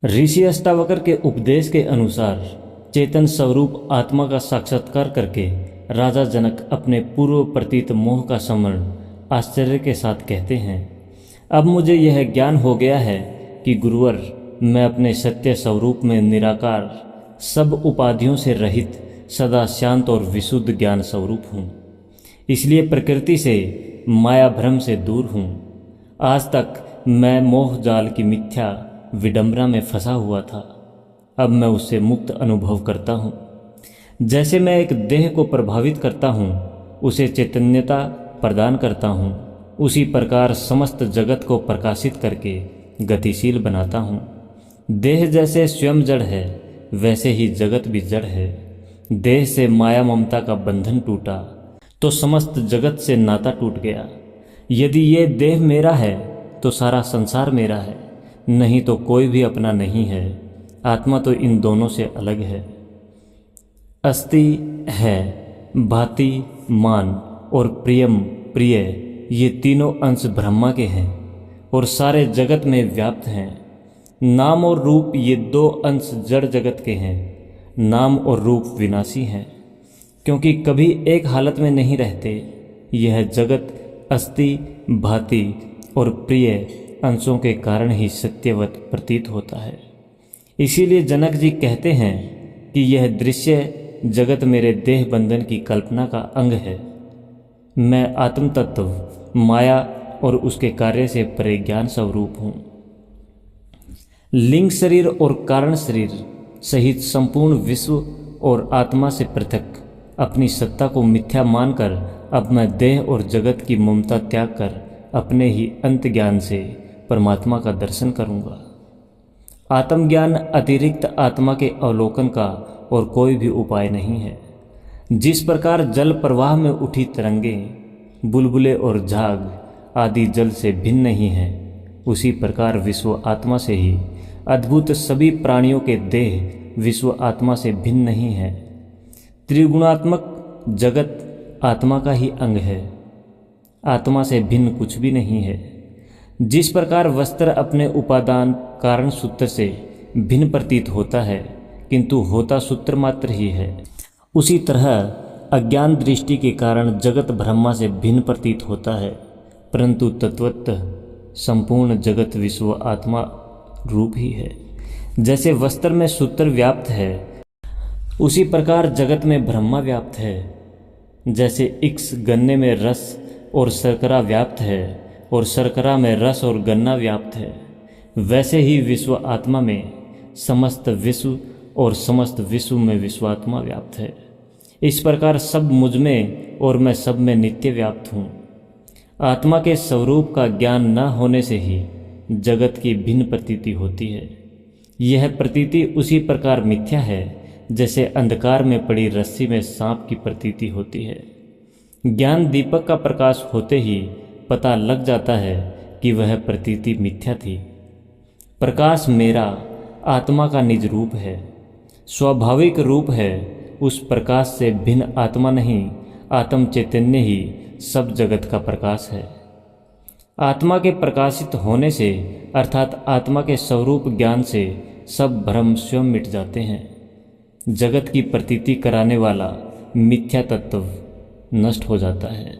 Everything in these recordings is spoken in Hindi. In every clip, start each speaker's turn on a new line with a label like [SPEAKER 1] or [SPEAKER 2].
[SPEAKER 1] ऋषि अष्टावक्र के उपदेश के अनुसार चेतन स्वरूप आत्मा का साक्षात्कार करके राजा जनक अपने पूर्व प्रतीत मोह का स्मरण आश्चर्य के साथ कहते हैं, अब मुझे यह ज्ञान हो गया है कि गुरुवर, मैं अपने सत्य स्वरूप में निराकार, सब उपाधियों से रहित, सदा शांत और विशुद्ध ज्ञान स्वरूप हूँ। इसलिए प्रकृति से, माया भ्रम से दूर हूँ। आज तक मैं मोह जाल की मिथ्या विडंबना में फंसा हुआ था, अब मैं उससे मुक्त अनुभव करता हूँ। जैसे मैं एक देह को प्रभावित करता हूँ, उसे चैतन्यता प्रदान करता हूँ, उसी प्रकार समस्त जगत को प्रकाशित करके गतिशील बनाता हूँ। देह जैसे स्वयं जड़ है, वैसे ही जगत भी जड़ है। देह से माया ममता का बंधन टूटा तो समस्त जगत से नाता टूट गया। यदि ये देह मेरा है तो सारा संसार मेरा है, नहीं तो कोई भी अपना नहीं है। आत्मा तो इन दोनों से अलग है। अस्ति है, भाति, मान और प्रियम प्रिय, ये तीनों अंश ब्रह्मा के हैं और सारे जगत में व्याप्त हैं। नाम और रूप, ये दो अंश जड़ जगत के हैं। नाम और रूप विनाशी हैं, क्योंकि कभी एक हालत में नहीं रहते। यह जगत अस्ति, भाति और प्रिय अंशों के कारण ही सत्यवत प्रतीत होता है। इसीलिए जनक जी कहते हैं कि यह दृश्य जगत मेरे देह बंधन की कल्पना का अंग है। मैं आत्म तत्व, माया और उसके कार्य से परे ज्ञान स्वरूप हूँ। लिंग शरीर और कारण शरीर सहित संपूर्ण विश्व और आत्मा से पृथक अपनी सत्ता को मिथ्या मानकर अब मैं देह और जगत की ममता त्याग कर अपने ही अंत ज्ञान से परमात्मा का दर्शन करूंगा। आत्मज्ञान अतिरिक्त आत्मा के अवलोकन का और कोई भी उपाय नहीं है। जिस प्रकार जल प्रवाह में उठी तरंगें, बुलबुले और झाग आदि जल से भिन्न नहीं हैं, उसी प्रकार विश्व आत्मा से ही अद्भुत सभी प्राणियों के देह विश्व आत्मा से भिन्न नहीं है। त्रिगुणात्मक जगत आत्मा का ही अंग है, आत्मा से भिन्न कुछ भी नहीं है। जिस प्रकार वस्त्र अपने उपादान कारण सूत्र से भिन्न प्रतीत होता है, किंतु होता सूत्र मात्र ही है, उसी तरह अज्ञान दृष्टि के कारण जगत ब्रह्मा से भिन्न प्रतीत होता है, परंतु तत्वतः संपूर्ण जगत विश्व आत्मा रूप ही है। जैसे वस्त्र में सूत्र व्याप्त है, उसी प्रकार जगत में ब्रह्मा व्याप्त है। जैसे इक्स गन्ने में रस और शर्करा व्याप्त है और शर्करा में रस और गन्ना व्याप्त है, वैसे ही विश्व आत्मा में समस्त विश्व और समस्त विश्व में विश्वात्मा व्याप्त है। इस प्रकार सब मुझ में और मैं सब में नित्य व्याप्त हूँ। आत्मा के स्वरूप का ज्ञान न होने से ही जगत की भिन्न प्रतीति होती है। यह प्रतीति उसी प्रकार मिथ्या है जैसे अंधकार में पड़ी रस्सी में सांप की प्रतीति होती है। ज्ञान दीपक का प्रकाश होते ही पता लग जाता है कि वह प्रतीति मिथ्या थी। प्रकाश मेरा आत्मा का निज रूप है, स्वाभाविक रूप है। उस प्रकाश से भिन्न आत्मा नहीं, आत्म चैतन्य ही सब जगत का प्रकाश है। आत्मा के प्रकाशित होने से अर्थात आत्मा के स्वरूप ज्ञान से सब भ्रम स्वयं मिट जाते हैं। जगत की प्रतीति कराने वाला मिथ्या तत्व नष्ट हो जाता है।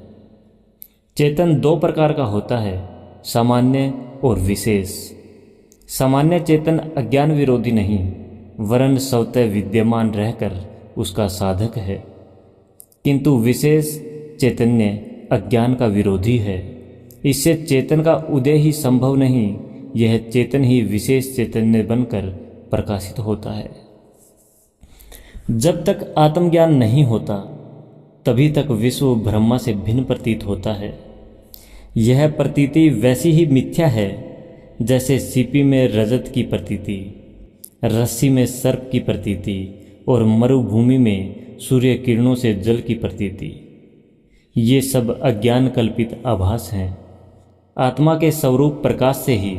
[SPEAKER 1] चेतन दो प्रकार का होता है, सामान्य और विशेष। सामान्य चेतन अज्ञान विरोधी नहीं, वरन स्वतः विद्यमान रहकर उसका साधक है, किंतु विशेष चैतन्य अज्ञान का विरोधी है। इससे चेतन का उदय ही संभव नहीं, यह चेतन ही विशेष चैतन्य बनकर प्रकाशित होता है। जब तक आत्मज्ञान नहीं होता तभी तक विश्व ब्रह्मा से भिन्न प्रतीत होता है। यह प्रतीति वैसी ही मिथ्या है जैसे सीपी में रजत की प्रतीति, रस्सी में सर्प की प्रतीति और मरुभूमि में सूर्य किरणों से जल की प्रतीति। ये सब अज्ञान कल्पित आभास हैं। आत्मा के स्वरूप प्रकाश से ही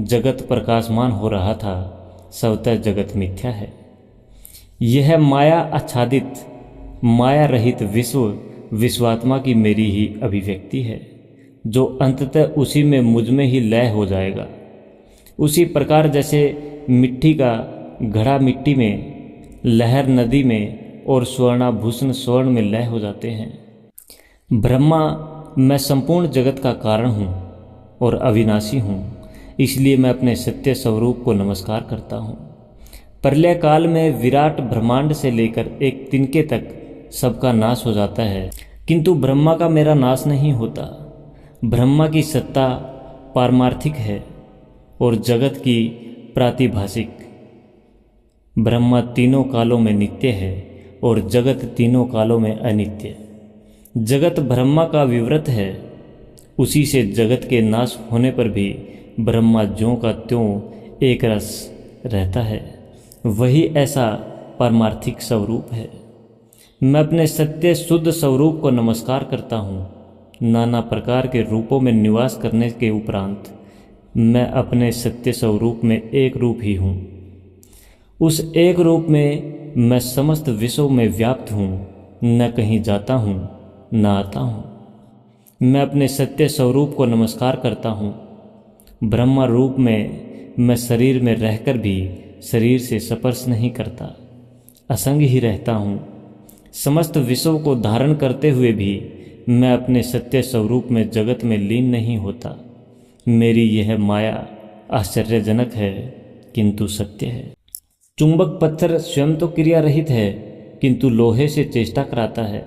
[SPEAKER 1] जगत प्रकाशमान हो रहा था, स्वतः जगत मिथ्या है। यह माया आच्छादित, माया रहित विश्व विश्वात्मा की मेरी ही अभिव्यक्ति है, जो अंततः उसी में मुझ में ही लय हो जाएगा। उसी प्रकार जैसे मिट्टी का घड़ा मिट्टी में, लहर नदी में और स्वर्णाभूषण स्वर्ण में लय हो जाते हैं। ब्रह्मा, मैं संपूर्ण जगत का कारण हूँ और अविनाशी हूँ, इसलिए मैं अपने सत्य स्वरूप को नमस्कार करता हूँ। प्रलय काल में विराट ब्रह्मांड से लेकर एक तिनके तक सबका नाश हो जाता है, किंतु ब्रह्मा का मेरा नाश नहीं होता। ब्रह्मा की सत्ता पारमार्थिक है और जगत की प्रातिभाषिक। ब्रह्मा तीनों कालों में नित्य है और जगत तीनों कालों में अनित्य। जगत ब्रह्मा का विवृत है, उसी से जगत के नाश होने पर भी ब्रह्मा ज्यों का त्यों एक रस रहता है। वही ऐसा पारमार्थिक स्वरूप है। मैं अपने सत्य शुद्ध स्वरूप को नमस्कार करता हूँ। नाना प्रकार के रूपों में निवास करने के उपरांत मैं अपने सत्य स्वरूप में एक रूप ही हूँ। उस एक रूप में मैं समस्त विश्व में व्याप्त हूँ, न कहीं जाता हूँ न आता हूँ। मैं अपने सत्य स्वरूप को नमस्कार करता हूँ। ब्रह्मा रूप में मैं शरीर में रहकर भी शरीर से स्पर्श नहीं करता, असंग ही रहता हूँ। समस्त विश्व को धारण करते हुए भी मैं अपने सत्य स्वरूप में जगत में लीन नहीं होता। मेरी यह माया आश्चर्यजनक है किंतु सत्य है। चुंबक पत्थर स्वयं तो क्रिया रहित है, किंतु लोहे से चेष्टा कराता है।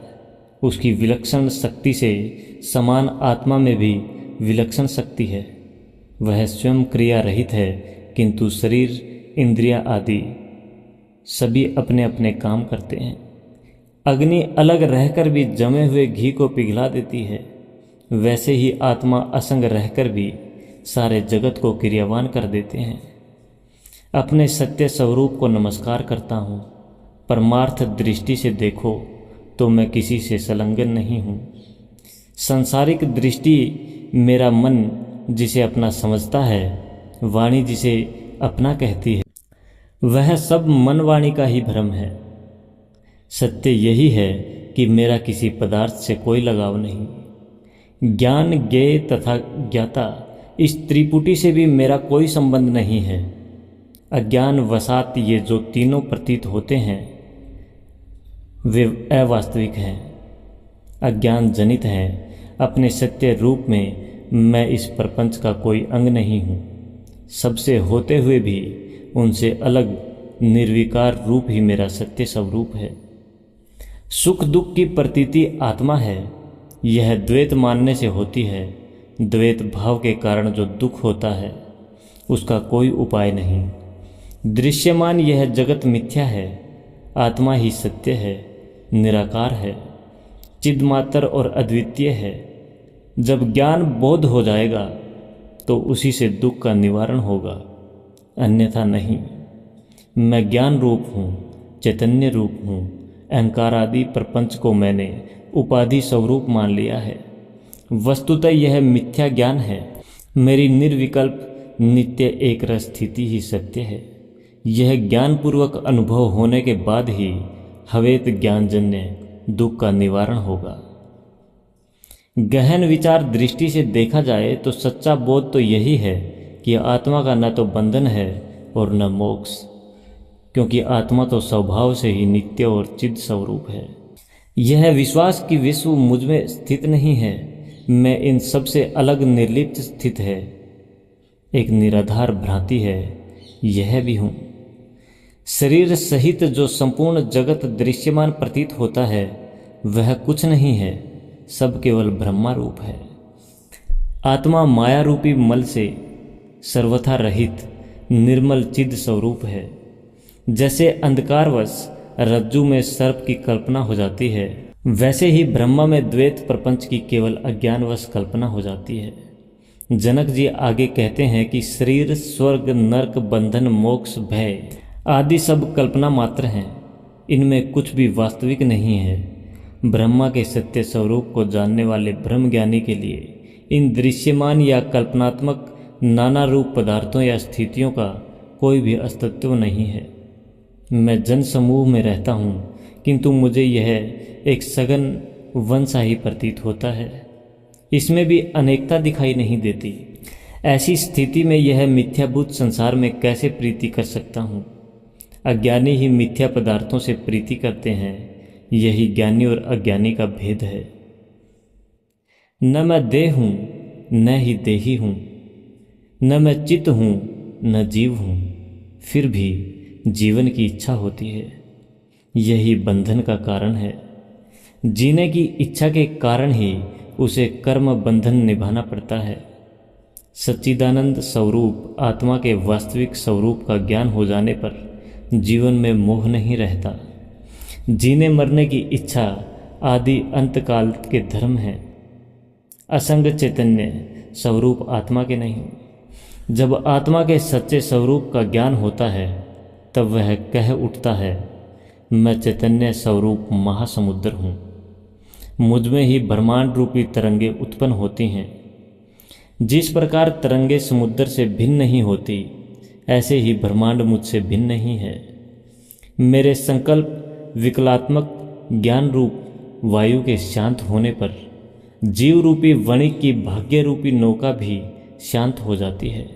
[SPEAKER 1] उसकी विलक्षण शक्ति से समान आत्मा में भी विलक्षण शक्ति है। वह स्वयं क्रिया रहित है, किंतु शरीर, इंद्रियां आदि सभी अपने अपने काम करते हैं। अग्नि अलग रहकर भी जमे हुए घी को पिघला देती है, वैसे ही आत्मा असंग रहकर भी सारे जगत को क्रियावान कर देते हैं। अपने सत्य स्वरूप को नमस्कार करता हूँ। परमार्थ दृष्टि से देखो तो मैं किसी से संलग्न नहीं हूँ। सांसारिक दृष्टि मेरा मन जिसे अपना समझता है, वाणी जिसे अपना कहती है, वह सब मन वाणी का ही भ्रम है। सत्य यही है कि मेरा किसी पदार्थ से कोई लगाव नहीं। ज्ञान, ज्ञेय तथा ज्ञाता, इस त्रिपुटी से भी मेरा कोई संबंध नहीं है। अज्ञान वशात ये जो तीनों प्रतीत होते हैं वे अवास्तविक हैं, अज्ञान जनित हैं। अपने सत्य रूप में मैं इस प्रपंच का कोई अंग नहीं हूँ। सबसे होते हुए भी उनसे अलग निर्विकार रूप ही मेरा सत्य स्वरूप है। सुख दुख की प्रतीति आत्मा है, यह द्वैत मानने से होती है। द्वैत भाव के कारण जो दुख होता है उसका कोई उपाय नहीं। दृश्यमान यह जगत मिथ्या है, आत्मा ही सत्य है, निराकार है, चिद्मात्र और अद्वितीय है। जब ज्ञान बोध हो जाएगा तो उसी से दुख का निवारण होगा, अन्यथा नहीं। मैं ज्ञान रूप हूँ, चैतन्य रूप हूँ। अहंकार आदि प्रपंच को मैंने उपाधि स्वरूप मान लिया है। वस्तुतः यह मिथ्या ज्ञान है। मेरी निर्विकल्प नित्य एक रस स्थिति ही सत्य है। यह ज्ञानपूर्वक अनुभव होने के बाद ही हवेत ज्ञानजन्य दुख का निवारण होगा। गहन विचार दृष्टि से देखा जाए तो सच्चा बोध तो यही है कि आत्मा का न तो बंधन है और न मोक्ष, क्योंकि आत्मा तो स्वभाव से ही नित्य और चिद स्वरूप है। यह विश्वास कि विश्व मुझ में स्थित नहीं है, मैं इन सब से अलग निर्लिप्त स्थित है, एक निराधार भ्रांति है, यह भी हूँ। शरीर सहित जो संपूर्ण जगत दृश्यमान प्रतीत होता है वह कुछ नहीं है, सब केवल ब्रह्मा रूप है। आत्मा माया रूपी मल से सर्वथा रहित निर्मल चिद स्वरूप है। जैसे अंधकारवश रज्जु में सर्प की कल्पना हो जाती है, वैसे ही ब्रह्मा में द्वैत प्रपंच की केवल अज्ञानवश कल्पना हो जाती है। जनक जी आगे कहते हैं कि शरीर, स्वर्ग, नरक, बंधन, मोक्ष, भय आदि सब कल्पना मात्र हैं, इनमें कुछ भी वास्तविक नहीं है। ब्रह्मा के सत्य स्वरूप को जानने वाले ब्रह्मज्ञानी के लिए इन दृश्यमान या कल्पनात्मक नाना रूप पदार्थों या स्थितियों का कोई भी अस्तित्व नहीं है। मैं जन समूह में रहता हूँ, किंतु मुझे यह एक सघन वन सा ही प्रतीत होता है। इसमें भी अनेकता दिखाई नहीं देती। ऐसी स्थिति में यह मिथ्याभूत संसार में कैसे प्रीति कर सकता हूँ? अज्ञानी ही मिथ्या पदार्थों से प्रीति करते हैं। यही ज्ञानी और अज्ञानी का भेद है। न मैं देह हूँ न ही देही हूँ, न मैं चित्त हूँ न जीव हूँ, फिर भी जीवन की इच्छा होती है। यही बंधन का कारण है। जीने की इच्छा के कारण ही उसे कर्म बंधन निभाना पड़ता है। सच्चिदानंद स्वरूप आत्मा के वास्तविक स्वरूप का ज्ञान हो जाने पर जीवन में मोह नहीं रहता। जीने मरने की इच्छा आदि अंतकाल के धर्म है। असंग चैतन्य स्वरूप आत्मा के नहीं। जब आत्मा के सच्चे स्वरूप का ज्ञान होता है तब वह कह उठता है, मैं चैतन्य स्वरूप महासमुद्र हूँ। मुझ में ही ब्रह्मांड रूपी तरंगे उत्पन्न होती हैं। जिस प्रकार तरंगे समुद्र से भिन्न नहीं होती, ऐसे ही ब्रह्मांड मुझसे भिन्न नहीं है। मेरे संकल्प विकलात्मक ज्ञान रूप वायु के शांत होने पर जीव रूपी वणिक की भाग्य रूपी नौका भी शांत हो जाती है।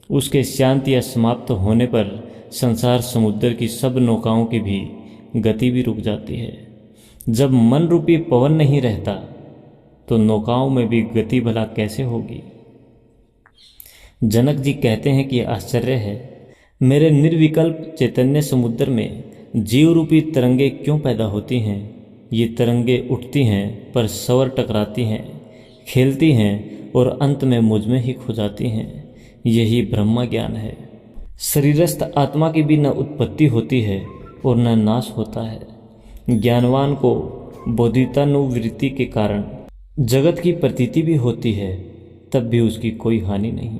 [SPEAKER 1] उसके शांत या समाप्त होने पर संसार समुद्र की सब नौकाओं की भी गति भी रुक जाती है। जब मन रूपी पवन नहीं रहता तो नौकाओं में भी गति भला कैसे होगी? जनक जी कहते हैं कि आश्चर्य है, मेरे निर्विकल्प चैतन्य समुद्र में जीव रूपी तरंगे क्यों पैदा होती हैं? ये तरंगे उठती हैं पर सवर टकराती हैं, खेलती हैं और अंत में मुझ में ही खो जाती हैं। यही ब्रह्म ज्ञान है। शरीरस्थ आत्मा की भी न उत्पत्ति होती है और न नाश होता है। ज्ञानवान को बोधितानुवृत्ति के कारण जगत की प्रतीति भी होती है, तब भी उसकी कोई हानि नहीं।